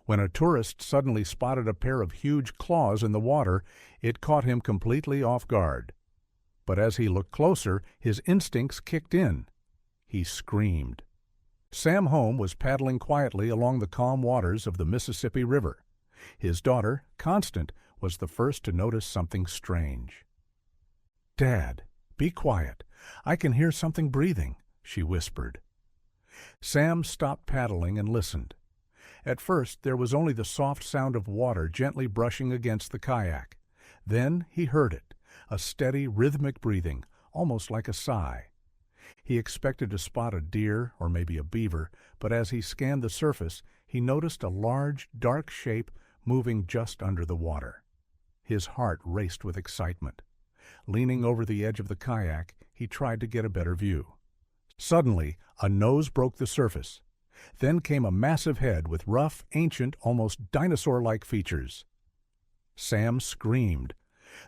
When a tourist suddenly spotted a pair of huge claws in the water, it caught him completely off guard. But as he looked closer, his instincts kicked in. He screamed. Sam Home was paddling quietly along the calm waters of the Mississippi River. His daughter, Constant, was the first to notice something strange. "Dad, be quiet. I can hear something breathing," she whispered. Sam stopped paddling and listened. At first, there was only the soft sound of water gently brushing against the kayak. Then he heard it, a steady, rhythmic breathing, almost like a sigh. He expected to spot a deer or maybe a beaver, but as he scanned the surface, he noticed a large, dark shape moving just under the water. His heart raced with excitement. Leaning over the edge of the kayak, he tried to get a better view. Suddenly, a nose broke the surface. Then came a massive head with rough, ancient, almost dinosaur-like features. Sam screamed.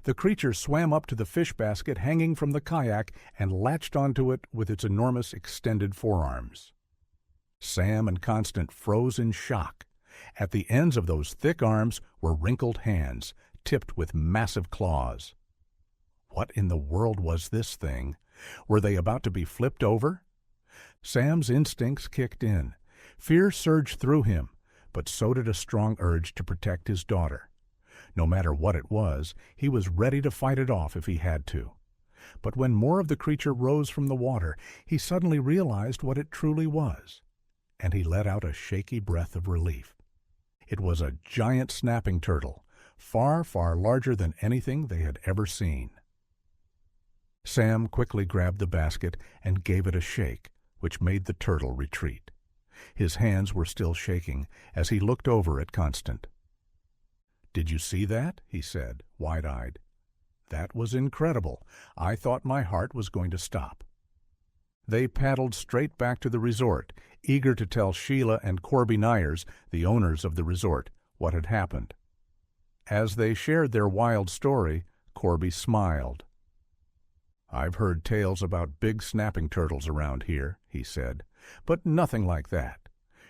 The creature swam up to the fish basket hanging from the kayak and latched onto it with its enormous extended forearms. Sam and Constant froze in shock. At the ends of those thick arms were wrinkled hands, tipped with massive claws. What in the world was this thing? Were they about to be flipped over? Sam's instincts kicked in. Fear surged through him, but so did a strong urge to protect his daughter. No matter what it was, he was ready to fight it off if he had to. But when more of the creature rose from the water, he suddenly realized what it truly was, and he let out a shaky breath of relief. It was a giant snapping turtle, far, far larger than anything they had ever seen. Sam quickly grabbed the basket and gave it a shake, which made the turtle retreat. His hands were still shaking as he looked over at Constant. "Did you see that?" he said, wide-eyed. "That was incredible. I thought my heart was going to stop." They paddled straight back to the resort, eager to tell Sheila and Corby Nyers, the owners of the resort, what had happened. As they shared their wild story, Corby smiled. "I've heard tales about big snapping turtles around here," he said, "but nothing like that.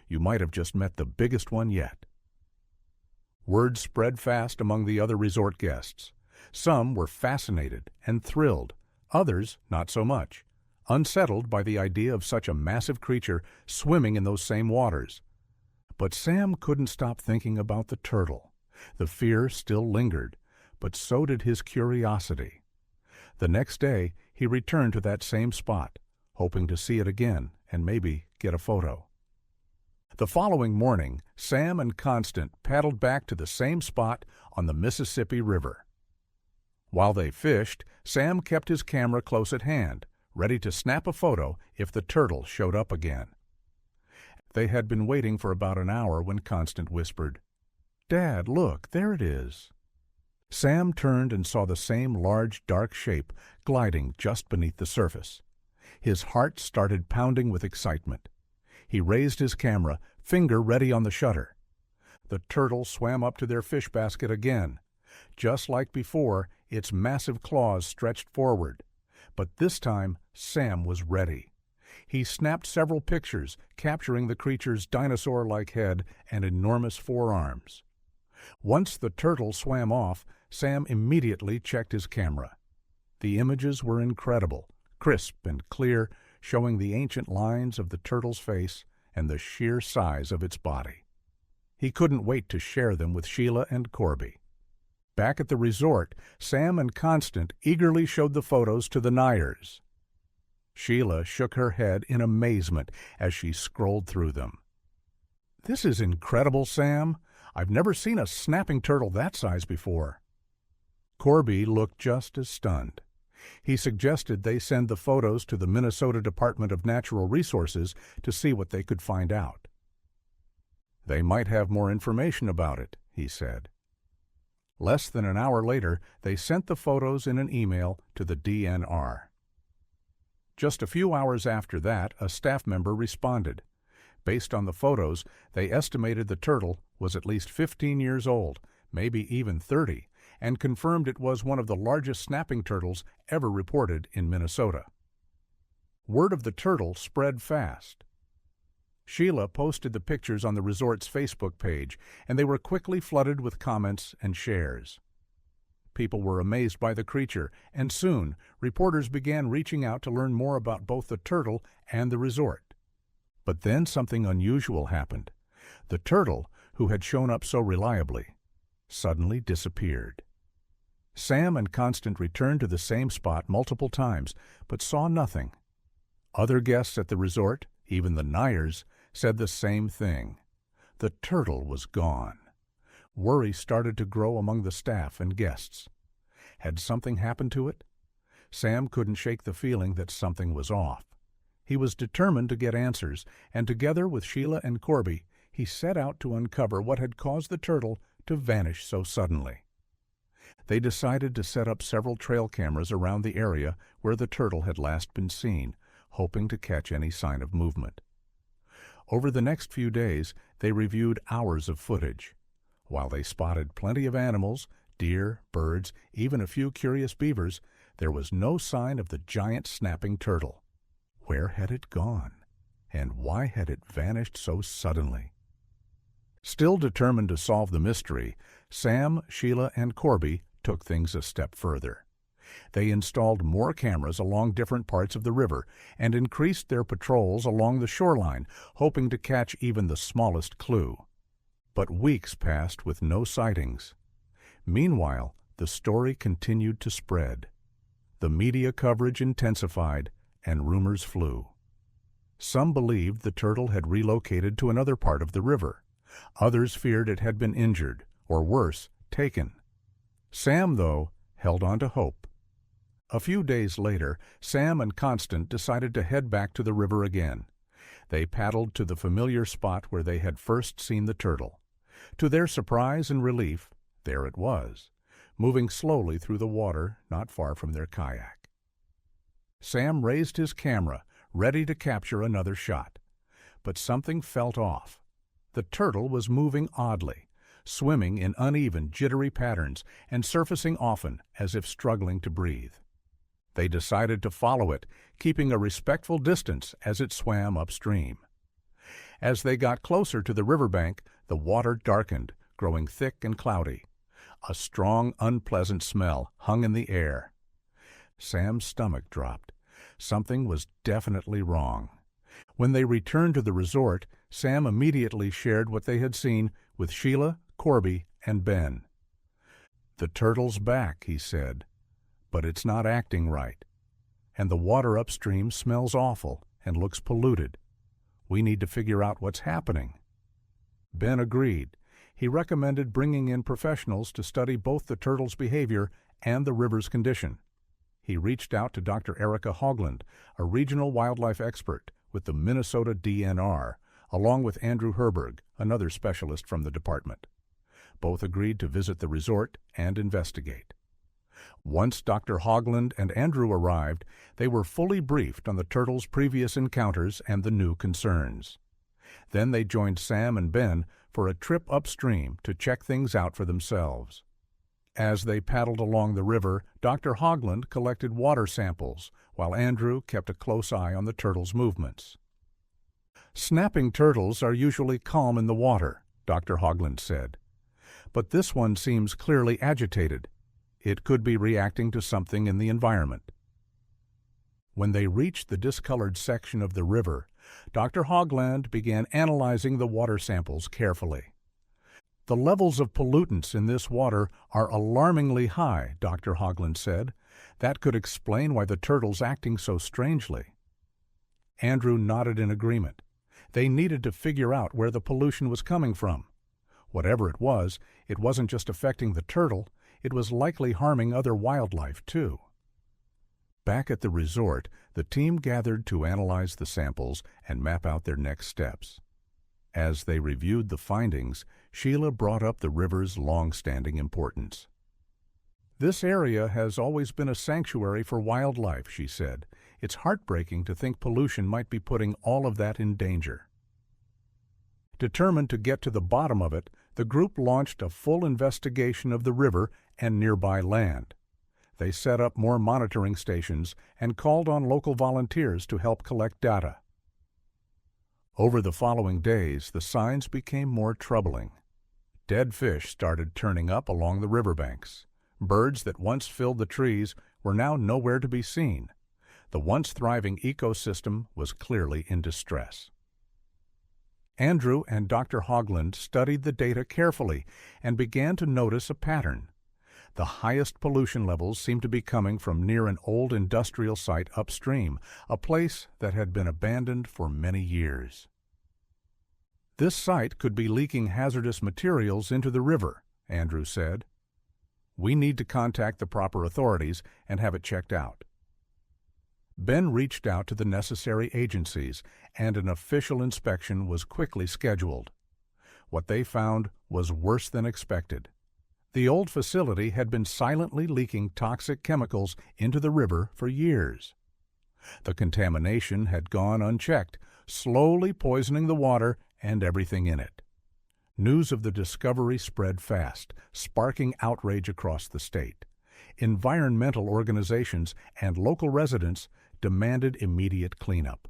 You might have just met the biggest one yet." Word spread fast among the other resort guests. Some were fascinated and thrilled, others not so much, unsettled by the idea of such a massive creature swimming in those same waters. But Sam couldn't stop thinking about the turtle. The fear still lingered, but so did his curiosity. The next day, he returned to that same spot, hoping to see it again and maybe get a photo. The following morning, Sam and Constant paddled back to the same spot on the Mississippi River. While they fished, Sam kept his camera close at hand, ready to snap a photo if the turtle showed up again. They had been waiting for about an hour when Constant whispered, "Dad, look, there it is." Sam turned and saw the same large, dark shape gliding just beneath the surface. His heart started pounding with excitement. He raised his camera, finger ready on the shutter. The turtle swam up to their fish basket again. Just like before, its massive claws stretched forward. But this time, Sam was ready. He snapped several pictures, capturing the creature's dinosaur-like head and enormous forearms. Once the turtle swam off, Sam immediately checked his camera. The images were incredible, crisp and clear, showing the ancient lines of the turtle's face and the sheer size of its body. He couldn't wait to share them with Sheila and Corby. Back at the resort, Sam and Constant eagerly showed the photos to the Nyers. Sheila shook her head in amazement as she scrolled through them. "This is incredible, Sam. I've never seen a snapping turtle that size before." Corby looked just as stunned. He suggested they send the photos to the Minnesota Department of Natural Resources to see what they could find out. "They might have more information about it," he said. Less than an hour later, they sent the photos in an email to the DNR. Just a few hours after that, a staff member responded. Based on the photos, they estimated the turtle was at least 15 years old, maybe even 30, and confirmed it was one of the largest snapping turtles ever reported in Minnesota. Word of the turtle spread fast. Sheila posted the pictures on the resort's Facebook page, and they were quickly flooded with comments and shares. People were amazed by the creature, and soon reporters began reaching out to learn more about both the turtle and the resort. But then something unusual happened. The turtle, who had shown up so reliably, suddenly disappeared. Sam and Constant returned to the same spot multiple times, but saw nothing. Other guests at the resort, even the Nyers, said the same thing. The turtle was gone. Worry started to grow among the staff and guests. Had something happened to it? Sam couldn't shake the feeling that something was off. He was determined to get answers, and together with Sheila and Corby, he set out to uncover what had caused the turtle to vanish so suddenly. They decided to set up several trail cameras around the area where the turtle had last been seen, hoping to catch any sign of movement. Over the next few days, they reviewed hours of footage. While they spotted plenty of animals, deer, birds, even a few curious beavers, there was no sign of the giant snapping turtle. Where had it gone? And why had it vanished so suddenly? Still determined to solve the mystery, Sam, Sheila, and Corby took things a step further. They installed more cameras along different parts of the river and increased their patrols along the shoreline, hoping to catch even the smallest clue. But weeks passed with no sightings. Meanwhile, the story continued to spread. The media coverage intensified, and rumors flew. Some believed the turtle had relocated to another part of the river. Others feared it had been injured, or worse, taken. Sam, though, held on to hope. A few days later, Sam and Constant decided to head back to the river again. They paddled to the familiar spot where they had first seen the turtle. To their surprise and relief, there it was, moving slowly through the water not far from their kayak. Sam raised his camera, ready to capture another shot. But something felt off. The turtle was moving oddly, swimming in uneven, jittery patterns and surfacing often as if struggling to breathe. They decided to follow it, keeping a respectful distance as it swam upstream. As they got closer to the riverbank, the water darkened, growing thick and cloudy. A strong, unpleasant smell hung in the air. Sam's stomach dropped. Something was definitely wrong. When they returned to the resort, Sam immediately shared what they had seen with Sheila, Corby, and Ben. "The turtle's back," he said, "but it's not acting right. And the water upstream smells awful and looks polluted. We need to figure out what's happening." Ben agreed. He recommended bringing in professionals to study both the turtle's behavior and the river's condition. He reached out to Dr. Erica Hogland, a regional wildlife expert with the Minnesota DNR, along with Andrew Herberg, another specialist from the department. Both agreed to visit the resort and investigate. Once Dr. Hogland and Andrew arrived, they were fully briefed on the turtle's previous encounters and the new concerns. Then they joined Sam and Ben for a trip upstream to check things out for themselves. As they paddled along the river, Dr. Hogland collected water samples, while Andrew kept a close eye on the turtle's movements. "Snapping turtles are usually calm in the water," Dr. Hogland said. "But this one seems clearly agitated. It could be reacting to something in the environment." When they reached the discolored section of the river, Dr. Hogland began analyzing the water samples carefully. "The levels of pollutants in this water are alarmingly high," Dr. Hogland said. "That could explain why the turtle's acting so strangely." Andrew nodded in agreement. They needed to figure out where the pollution was coming from. Whatever it wasn't just affecting the turtle, it was likely harming other wildlife, too. Back at the resort, the team gathered to analyze the samples and map out their next steps. As they reviewed the findings, Sheila brought up the river's long-standing importance. "This area has always been a sanctuary for wildlife," she said. "It's heartbreaking to think pollution might be putting all of that in danger." Determined to get to the bottom of it, the group launched a full investigation of the river and nearby land. They set up more monitoring stations and called on local volunteers to help collect data. Over the following days, the signs became more troubling. Dead fish started turning up along the riverbanks. Birds that once filled the trees were now nowhere to be seen. The once thriving ecosystem was clearly in distress. Andrew and Dr. Hogland studied the data carefully and began to notice a pattern. The highest pollution levels seemed to be coming from near an old industrial site upstream, a place that had been abandoned for many years. This site could be leaking hazardous materials into the river, Andrew said. We need to contact the proper authorities and have it checked out. Ben reached out to the necessary agencies, and an official inspection was quickly scheduled. What they found was worse than expected. The old facility had been silently leaking toxic chemicals into the river for years. The contamination had gone unchecked, slowly poisoning the water and everything in it. News of the discovery spread fast, sparking outrage across the state. Environmental organizations and local residents demanded immediate cleanup.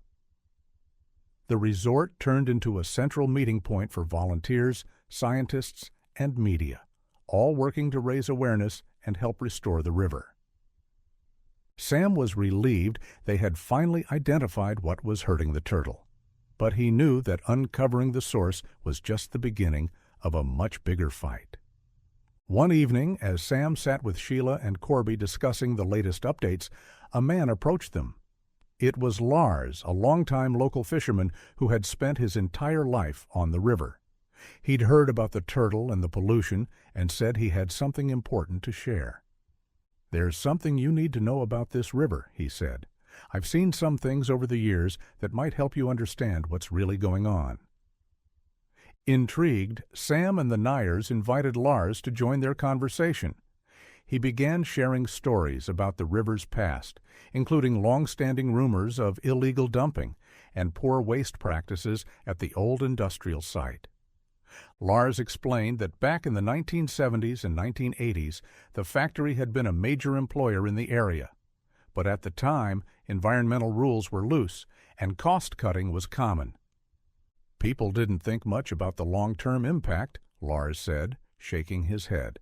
The resort turned into a central meeting point for volunteers, scientists, and media, all working to raise awareness and help restore the river. Sam was relieved they had finally identified what was hurting the turtle, but he knew that uncovering the source was just the beginning of a much bigger fight. One evening, as Sam sat with Sheila and Corby discussing the latest updates, a man approached them. It was Lars, a longtime local fisherman who had spent his entire life on the river. He'd heard about the turtle and the pollution and said he had something important to share. "There's something you need to know about this river," he said. "I've seen some things over the years that might help you understand what's really going on." Intrigued, Sam and the Nyers invited Lars to join their conversation. He began sharing stories about the river's past, including long-standing rumors of illegal dumping and poor waste practices at the old industrial site. Lars explained that back in the 1970s and 1980s, the factory had been a major employer in the area. But at the time, environmental rules were loose and cost-cutting was common. "People didn't think much about the long-term impact," Lars said, shaking his head.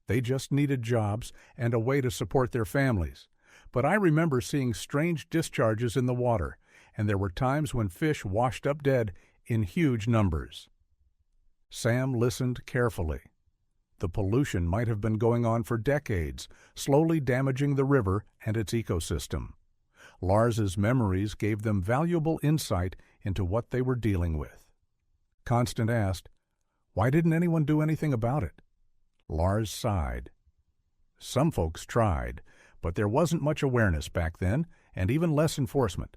"They just needed jobs and a way to support their families. But I remember seeing strange discharges in the water, and there were times when fish washed up dead in huge numbers." Sam listened carefully. The pollution might have been going on for decades, slowly damaging the river and its ecosystem. Lars's memories gave them valuable insight into what they were dealing with. Constant asked, "Why didn't anyone do anything about it?" Lars sighed. "Some folks tried, but there wasn't much awareness back then, and even less enforcement.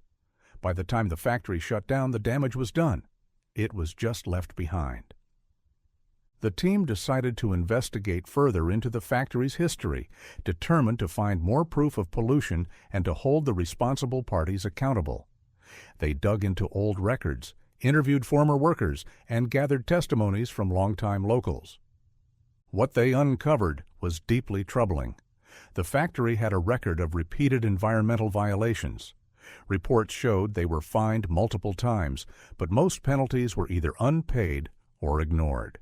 By the time the factory shut down, the damage was done. It was just left behind." The team decided to investigate further into the factory's history, determined to find more proof of pollution and to hold the responsible parties accountable. They dug into old records, interviewed former workers, and gathered testimonies from longtime locals. What they uncovered was deeply troubling. The factory had a record of repeated environmental violations. Reports showed they were fined multiple times, but most penalties were either unpaid or ignored.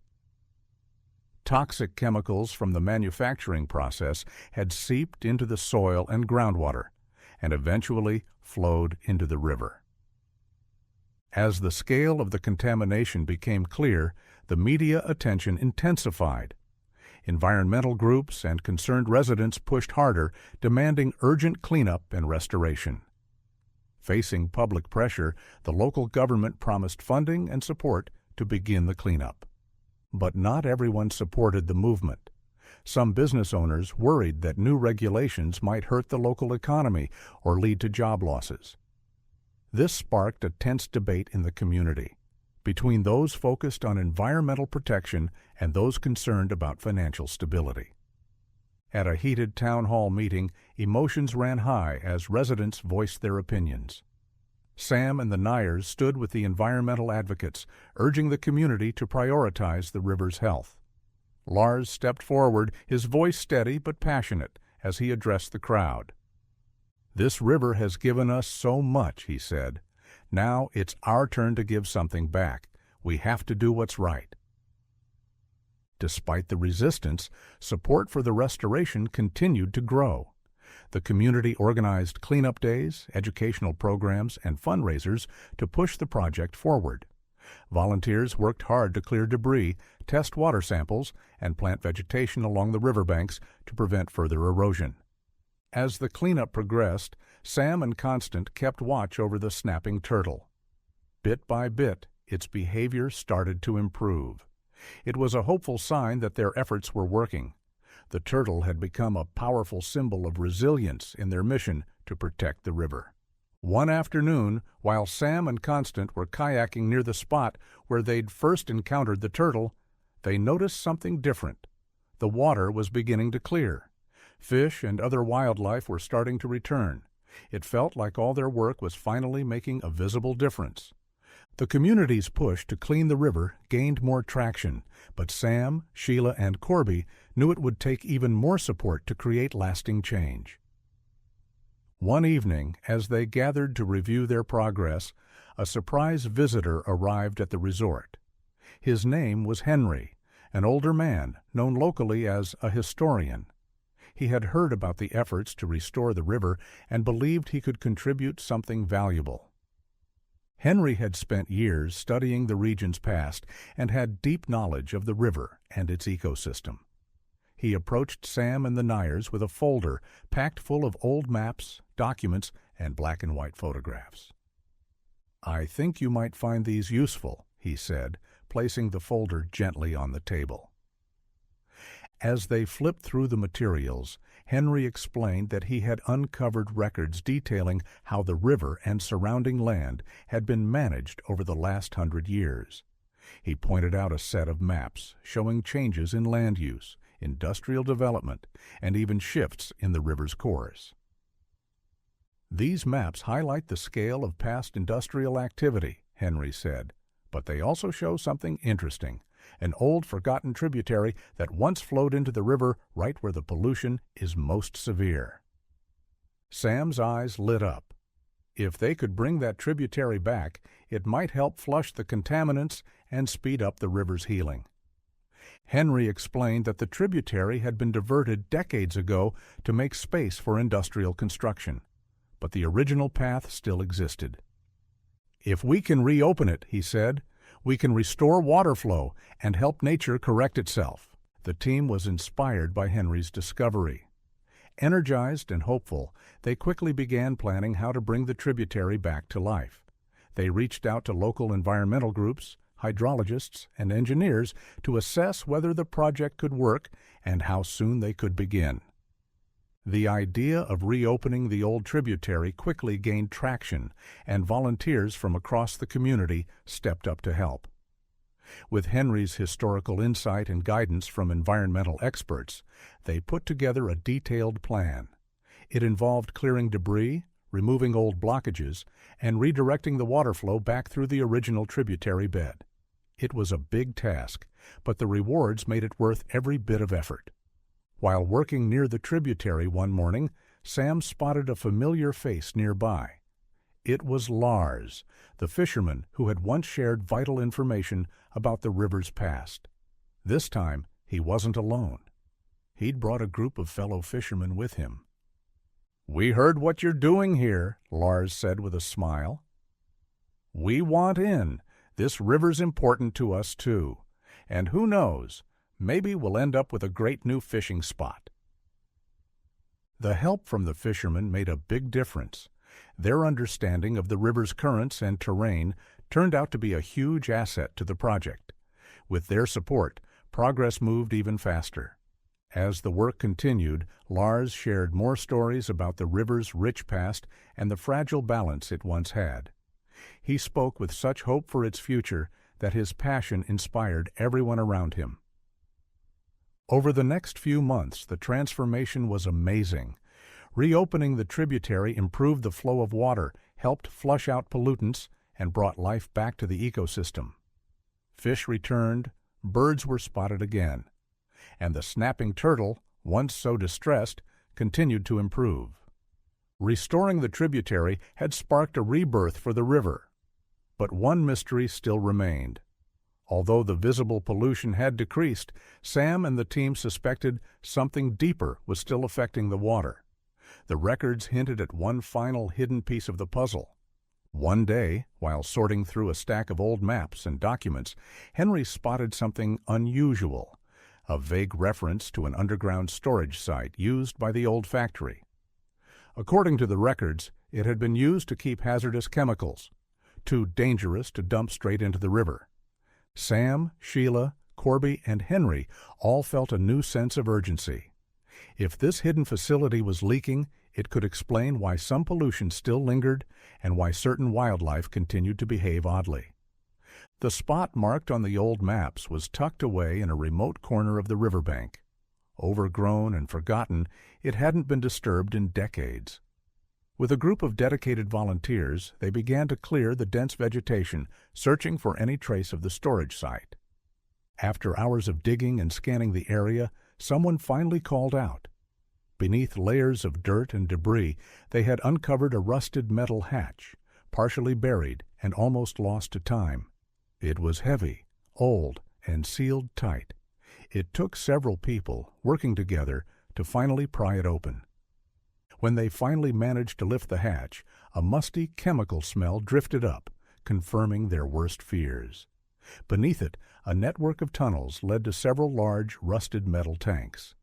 Toxic chemicals from the manufacturing process had seeped into the soil and groundwater, and eventually flowed into the river. As the scale of the contamination became clear, the media attention intensified. Environmental groups and concerned residents pushed harder, demanding urgent cleanup and restoration. Facing public pressure, the local government promised funding and support to begin the cleanup. But not everyone supported the movement. Some business owners worried that new regulations might hurt the local economy or lead to job losses. This sparked a tense debate in the community, between those focused on environmental protection and those concerned about financial stability. At a heated town hall meeting, emotions ran high as residents voiced their opinions. Sam and the Nyers stood with the environmental advocates, urging the community to prioritize the river's health. Lars stepped forward, his voice steady but passionate, as he addressed the crowd. "This river has given us so much," he said. Now it's our turn to give something back. We have to do what's right." Despite the resistance, support for the restoration continued to grow. The community organized cleanup days, educational programs, and fundraisers to push the project forward. Volunteers worked hard to clear debris, test water samples, and plant vegetation along the riverbanks to prevent further erosion. As the cleanup progressed, Sam and Constant kept watch over the snapping turtle. Bit by bit, its behavior started to improve. It was a hopeful sign that their efforts were working. The turtle had become a powerful symbol of resilience in their mission to protect the river. One afternoon, while Sam and Constant were kayaking near the spot where they'd first encountered the turtle, they noticed something different. The water was beginning to clear. Fish and other wildlife were starting to return. It felt like all their work was finally making a visible difference. The community's push to clean the river gained more traction, but Sam, Sheila, and Corby knew it would take even more support to create lasting change. One evening, as they gathered to review their progress, a surprise visitor arrived at the resort. His name was Henry, an older man known locally as a historian. He had heard about the efforts to restore the river and believed he could contribute something valuable. Henry had spent years studying the region's past and had deep knowledge of the river and its ecosystem. He approached Sam and the Nyers with a folder packed full of old maps, documents, and black and white photographs. "I think you might find these useful," he said, placing the folder gently on the table. As they flipped through the materials, Henry explained that he had uncovered records detailing how the river and surrounding land had been managed over the last 100 years. He pointed out a set of maps showing changes in land use, industrial development, and even shifts in the river's course. "These maps highlight the scale of past industrial activity," Henry said, "but they also show something interesting. An old forgotten tributary that once flowed into the river right where the pollution is most severe." Sam's eyes lit up. If they could bring that tributary back, it might help flush the contaminants and speed up the river's healing. Henry explained that the tributary had been diverted decades ago to make space for industrial construction, but the original path still existed. "If we can reopen it," he said, "we can restore water flow and help nature correct itself." The team was inspired by Henry's discovery. Energized and hopeful, they quickly began planning how to bring the tributary back to life. They reached out to local environmental groups, hydrologists, and engineers to assess whether the project could work and how soon they could begin. The idea of reopening the old tributary quickly gained traction, and volunteers from across the community stepped up to help. With Henry's historical insight and guidance from environmental experts, they put together a detailed plan. It involved clearing debris, removing old blockages, and redirecting the water flow back through the original tributary bed. It was a big task, but the rewards made it worth every bit of effort. While working near the tributary one morning, Sam spotted a familiar face nearby. It was Lars, the fisherman who had once shared vital information about the river's past. This time, he wasn't alone. He'd brought a group of fellow fishermen with him. "We heard what you're doing here," Lars said with a smile. "We want in. This river's important to us, too. And who knows, maybe we'll end up with a great new fishing spot." The help from the fishermen made a big difference. Their understanding of the river's currents and terrain turned out to be a huge asset to the project. With their support, progress moved even faster. As the work continued, Lars shared more stories about the river's rich past and the fragile balance it once had. He spoke with such hope for its future that his passion inspired everyone around him. Over the next few months, the transformation was amazing. Reopening the tributary improved the flow of water, helped flush out pollutants, and brought life back to the ecosystem. Fish returned, birds were spotted again, and the snapping turtle, once so distressed, continued to improve. Restoring the tributary had sparked a rebirth for the river. But one mystery still remained. Although the visible pollution had decreased, Sam and the team suspected something deeper was still affecting the water. The records hinted at one final hidden piece of the puzzle. One day, while sorting through a stack of old maps and documents, Henry spotted something unusual, a vague reference to an underground storage site used by the old factory. According to the records, it had been used to keep hazardous chemicals, too dangerous to dump straight into the river. Sam, Sheila, Corby, and Henry all felt a new sense of urgency. If this hidden facility was leaking, it could explain why some pollution still lingered and why certain wildlife continued to behave oddly. The spot marked on the old maps was tucked away in a remote corner of the riverbank. Overgrown and forgotten, it hadn't been disturbed in decades. With a group of dedicated volunteers, they began to clear the dense vegetation, searching for any trace of the storage site. After hours of digging and scanning the area, someone finally called out. Beneath layers of dirt and debris, they had uncovered a rusted metal hatch, partially buried and almost lost to time. It was heavy, old, and sealed tight. It took several people, working together, to finally pry it open. When they finally managed to lift the hatch, a musty chemical smell drifted up, confirming their worst fears. Beneath it, a network of tunnels led to several large, rusted metal tanks.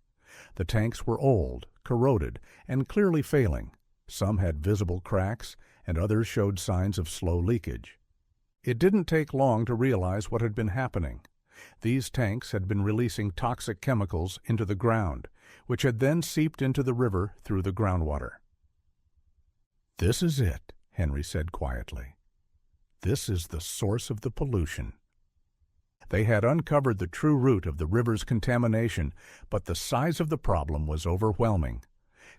The tanks were old, corroded, and clearly failing. Some had visible cracks, and others showed signs of slow leakage. It didn't take long to realize what had been happening. These tanks had been releasing toxic chemicals into the ground, which had then seeped into the river through the groundwater. "This is it," Henry said quietly. "This is the source of the pollution." They had uncovered the true root of the river's contamination, but the size of the problem was overwhelming.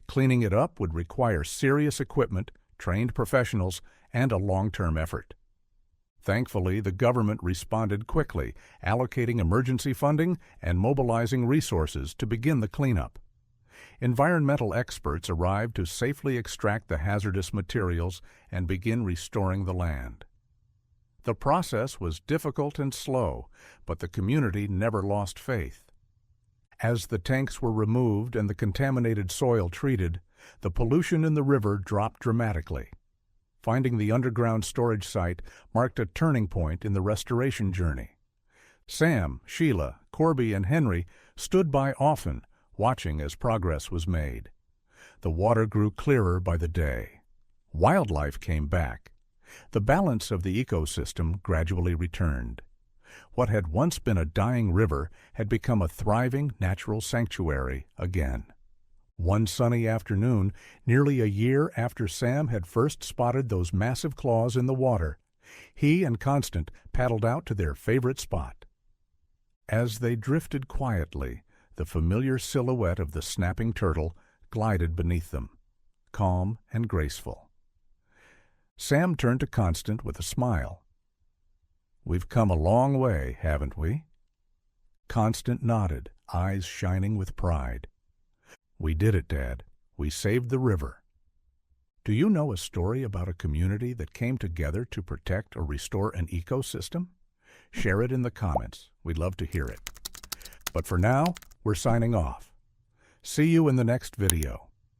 Cleaning it up would require serious equipment, trained professionals, and a long-term effort. Thankfully, the government responded quickly, allocating emergency funding and mobilizing resources to begin the cleanup. Environmental experts arrived to safely extract the hazardous materials and begin restoring the land. The process was difficult and slow, but the community never lost faith. As the tanks were removed and the contaminated soil treated, the pollution in the river dropped dramatically. Finding the underground storage site marked a turning point in the restoration journey. Sam, Sheila, Corby, and Henry stood by often, watching as progress was made. The water grew clearer by the day. Wildlife came back. The balance of the ecosystem gradually returned. What had once been a dying river had become a thriving natural sanctuary again. One sunny afternoon, nearly a year after Sam had first spotted those massive claws in the water, he and Constant paddled out to their favorite spot. As they drifted quietly, the familiar silhouette of the snapping turtle glided beneath them, calm and graceful. Sam turned to Constant with a smile. "We've come a long way, haven't we?" Constant nodded, eyes shining with pride. "We did it, Dad. We saved the river." Do you know a story about a community that came together to protect or restore an ecosystem? Share it in the comments. We'd love to hear it. But for now, we're signing off. See you in the next video.